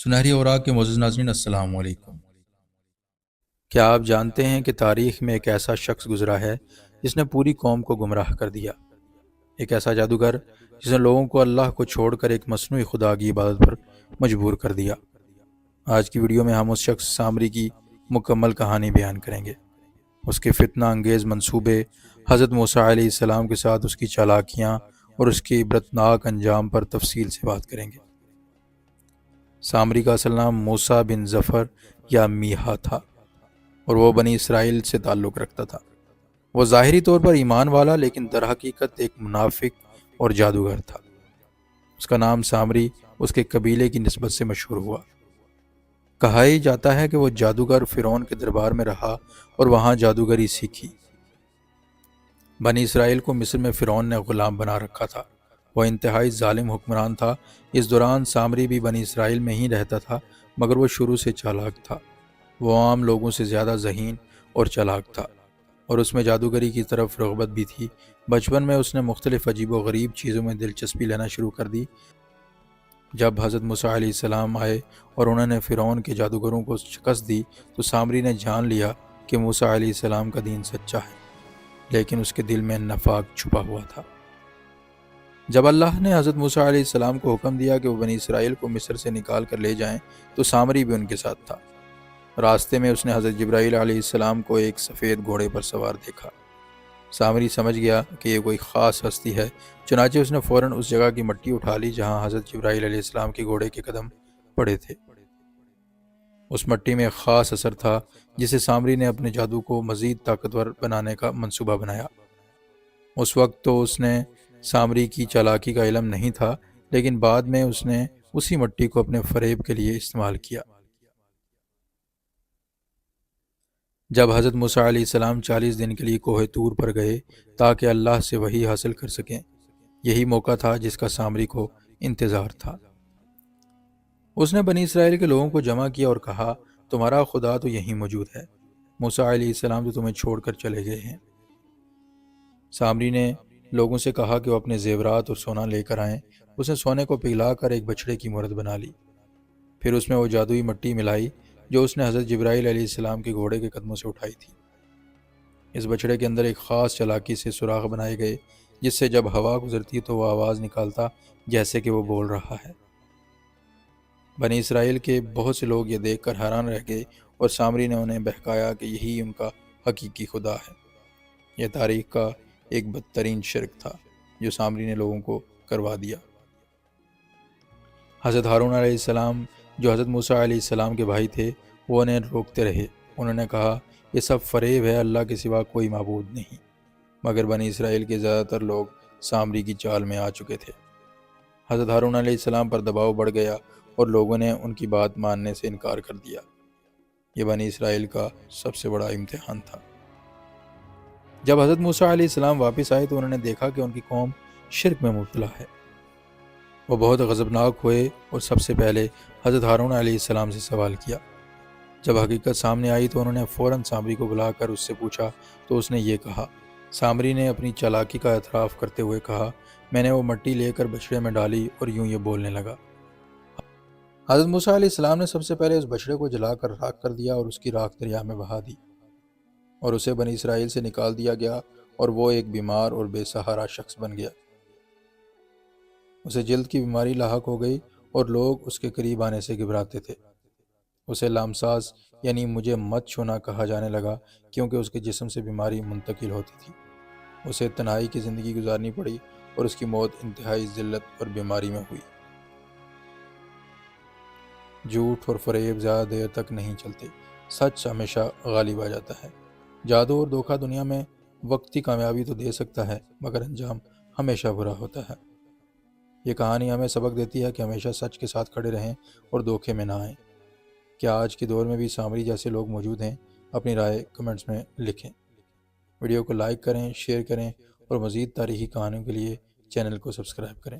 سنہری اوراق کے معزز ناظرین السلام علیکم۔ کیا آپ جانتے ہیں کہ تاریخ میں ایک ایسا شخص گزرا ہے جس نے پوری قوم کو گمراہ کر دیا؟ ایک ایسا جادوگر جس نے لوگوں کو اللہ کو چھوڑ کر ایک مصنوعی خدا کی عبادت پر مجبور کر دیا۔ آج کی ویڈیو میں ہم اس شخص سامری کی مکمل کہانی بیان کریں گے، اس کے فتنہ انگیز منصوبے، حضرت موسیٰ علیہ السلام کے ساتھ اس کی چالاکیاں اور اس کے عبرتناک انجام پر تفصیل سے بات کریں گے۔ سامری کا اصل نام موسیٰ بن ظفر یا میہا تھا اور وہ بنی اسرائیل سے تعلق رکھتا تھا۔ وہ ظاہری طور پر ایمان والا لیکن در حقیقت ایک منافق اور جادوگر تھا۔ اس کا نام سامری اس کے قبیلے کی نسبت سے مشہور ہوا۔ کہا ہی جاتا ہے کہ وہ جادوگر فرعون کے دربار میں رہا اور وہاں جادوگری سیکھی۔ بنی اسرائیل کو مصر میں فرعون نے غلام بنا رکھا تھا۔ وہ انتہائی ظالم حکمران تھا۔ اس دوران سامری بھی بنی اسرائیل میں ہی رہتا تھا، مگر وہ شروع سے چالاک تھا۔ وہ عام لوگوں سے زیادہ ذہین اور چالاک تھا اور اس میں جادوگری کی طرف رغبت بھی تھی۔ بچپن میں اس نے مختلف عجیب و غریب چیزوں میں دلچسپی لینا شروع کر دی۔ جب حضرت موسیٰ علیہ السلام آئے اور انہوں نے فرعون کے جادوگروں کو شکست دی تو سامری نے جان لیا کہ موسیٰ علیہ السلام کا دین سچا ہے، لیکن اس کے دل میں نفاق چھپا ہوا تھا۔ جب اللہ نے حضرت موسیٰ علیہ السلام کو حکم دیا کہ وہ بنی اسرائیل کو مصر سے نکال کر لے جائیں تو سامری بھی ان کے ساتھ تھا۔ راستے میں اس نے حضرت جبرائیل علیہ السلام کو ایک سفید گھوڑے پر سوار دیکھا۔ سامری سمجھ گیا کہ یہ کوئی خاص ہستی ہے، چنانچہ اس نے فوراً اس جگہ کی مٹی اٹھا لی جہاں حضرت جبرائیل علیہ السلام کے گھوڑے کے قدم پڑے تھے۔ اس مٹی میں ایک خاص اثر تھا جسے سامری نے اپنے جادو کو مزید طاقتور بنانے کا منصوبہ بنایا۔ اس وقت تو اس نے سامری کی چالاکی کا علم نہیں تھا، لیکن بعد میں اس نے اسی مٹی کو اپنے فریب کے لیے استعمال کیا۔ جب حضرت موسیٰ علیہ السلام 40 دن کے لیے کوہ طور پر گئے تاکہ اللہ سے وحی حاصل کر سکیں، یہی موقع تھا جس کا سامری کو انتظار تھا۔ اس نے بنی اسرائیل کے لوگوں کو جمع کیا اور کہا، تمہارا خدا تو یہیں موجود ہے، موسیٰ علیہ السلام تو تمہیں چھوڑ کر چلے گئے ہیں۔ سامری نے لوگوں سے کہا کہ وہ اپنے زیورات اور سونا لے کر آئیں۔ اس نے سونے کو پگھلا کر ایک بچڑے کی مورت بنا لی، پھر اس میں وہ جادوئی مٹی ملائی جو اس نے حضرت جبرائیل علیہ السلام کے گھوڑے کے قدموں سے اٹھائی تھی۔ اس بچڑے کے اندر ایک خاص چالاکی سے سوراخ بنائے گئے جس سے جب ہوا گزرتی تو وہ آواز نکالتا جیسے کہ وہ بول رہا ہے۔ بنی اسرائیل کے بہت سے لوگ یہ دیکھ کر حیران رہ گئے اور سامری نے انہیں بہکایا کہ یہی ان کا حقیقی خدا ہے۔ یہ تاریخ کا ایک بدترین شرک تھا جو سامری نے لوگوں کو کروا دیا۔ حضرت ہارون علیہ السلام جو حضرت موسیٰ علیہ السلام کے بھائی تھے، وہ انہیں روکتے رہے۔ انہوں نے کہا، یہ سب فریب ہے، اللہ کے سوا کوئی معبود نہیں۔ مگر بنی اسرائیل کے زیادہ تر لوگ سامری کی چال میں آ چکے تھے۔ حضرت ہارون علیہ السلام پر دباؤ بڑھ گیا اور لوگوں نے ان کی بات ماننے سے انکار کر دیا۔ یہ بنی اسرائیل کا سب سے بڑا امتحان تھا۔ جب حضرت موسیٰ علیہ السلام واپس آئے تو انہوں نے دیکھا کہ ان کی قوم شرک میں مبتلا ہے۔ وہ بہت غضبناک ہوئے اور سب سے پہلے حضرت ہارون علیہ السلام سے سوال کیا۔ جب حقیقت سامنے آئی تو انہوں نے فوراً سامری کو بلا کر اس سے پوچھا تو اس نے یہ کہا۔ سامری نے اپنی چالاکی کا اعتراف کرتے ہوئے کہا، میں نے وہ مٹی لے کر بچڑے میں ڈالی اور یوں یہ بولنے لگا۔ حضرت موسیٰ علیہ السلام نے سب سے پہلے اس بچڑے کو جلا کر راکھ کر دیا اور اس کی راکھ دریا میں بہا دی اور اسے بنی اسرائیل سے نکال دیا گیا اور وہ ایک بیمار اور بے سہارا شخص بن گیا۔ اسے جلد کی بیماری لاحق ہو گئی اور لوگ اس کے قریب آنے سے گھبراتے تھے۔ اسے لامساس یعنی مجھے مت چھونا کہا جانے لگا کیونکہ اس کے جسم سے بیماری منتقل ہوتی تھی۔ اسے تنہائی کی زندگی گزارنی پڑی اور اس کی موت انتہائی ذلت اور بیماری میں ہوئی۔ جھوٹ اور فریب زیادہ دیر تک نہیں چلتے، سچ ہمیشہ غالب آ جاتا ہے۔ جادو اور دھوکہ دنیا میں وقتی کامیابی تو دے سکتا ہے مگر انجام ہمیشہ برا ہوتا ہے۔ یہ کہانی ہمیں سبق دیتی ہے کہ ہمیشہ سچ کے ساتھ کھڑے رہیں اور دھوکے میں نہ آئیں۔ کیا آج کے دور میں بھی سامری جیسے لوگ موجود ہیں؟ اپنی رائے کمنٹس میں لکھیں۔ ویڈیو کو لائک کریں، شیئر کریں اور مزید تاریخی کہانیوں کے لیے چینل کو سبسکرائب کریں۔